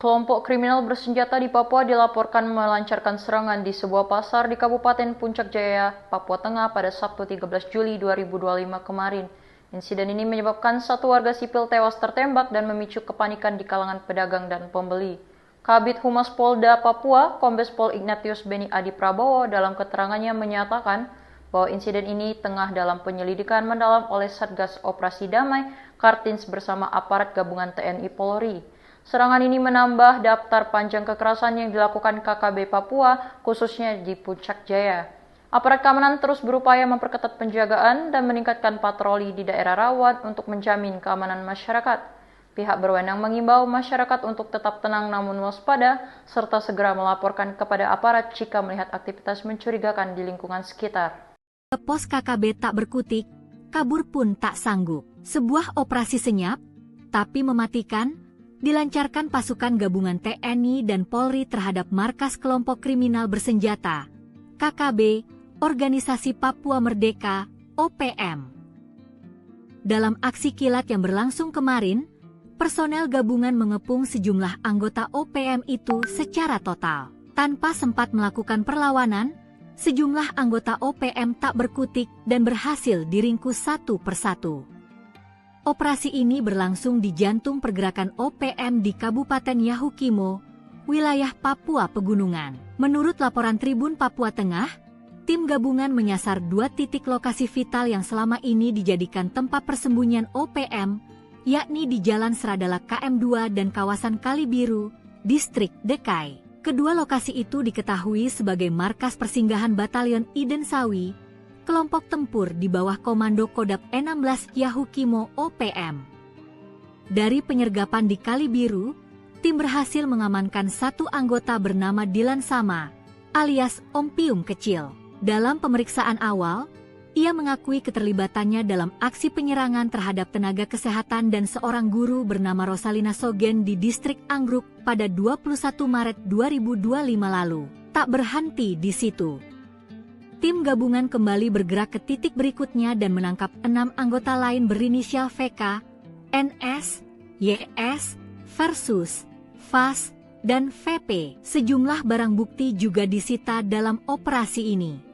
Kelompok kriminal bersenjata di Papua dilaporkan melancarkan serangan di sebuah pasar di Kabupaten Puncak Jaya, Papua Tengah pada Sabtu 13 Juli 2025 kemarin. Insiden ini menyebabkan satu warga sipil tewas tertembak dan memicu kepanikan di kalangan pedagang dan pembeli. Kabid Humas Polda Papua, Kombes Pol Ignatius Beni Adi Prabowo dalam keterangannya menyatakan bahwa insiden ini tengah dalam penyelidikan mendalam oleh Satgas Operasi Damai Kartins bersama aparat gabungan TNI Polri. Serangan ini menambah daftar panjang kekerasan yang dilakukan KKB Papua, khususnya di Puncak Jaya. Aparat keamanan terus berupaya memperketat penjagaan dan meningkatkan patroli di daerah rawan untuk menjamin keamanan masyarakat. Pihak berwenang mengimbau masyarakat untuk tetap tenang namun waspada, serta segera melaporkan kepada aparat jika melihat aktivitas mencurigakan di lingkungan sekitar. Pos KKB tak berkutik, kabur pun tak sanggup. Sebuah operasi senyap, tapi mematikan, dilancarkan pasukan gabungan TNI dan Polri terhadap markas kelompok kriminal bersenjata, KKB, Organisasi Papua Merdeka, OPM. Dalam aksi kilat yang berlangsung kemarin, personel gabungan mengepung sejumlah anggota OPM itu secara total. Tanpa sempat melakukan perlawanan, sejumlah anggota OPM tak berkutik dan berhasil diringkus satu persatu. Operasi ini berlangsung di jantung pergerakan OPM di Kabupaten Yahukimo, wilayah Papua Pegunungan. Menurut laporan Tribun Papua Tengah, tim gabungan menyasar 2 titik lokasi vital yang selama ini dijadikan tempat persembunyian OPM, yakni di Jalan Seradala KM2 dan kawasan Kalibiru, Distrik Dekai. Kedua lokasi itu diketahui sebagai markas persinggahan Batalion Iden Sawi, kelompok tempur di bawah Komando Kodap 16 Yahukimo OPM. Dari penyergapan di Kalibiru, tim berhasil mengamankan satu anggota bernama Dilan Sama, alias Om Pium Kecil. Dalam pemeriksaan awal, ia mengakui keterlibatannya dalam aksi penyerangan terhadap tenaga kesehatan dan seorang guru bernama Rosalina Sogen di Distrik Anggruk pada 21 Maret 2025 lalu. Tak berhenti di situ. Tim gabungan kembali bergerak ke titik berikutnya dan menangkap 6 anggota lain berinisial VK, NS, YS, Versus, FAS, dan VP. Sejumlah barang bukti juga disita dalam operasi ini.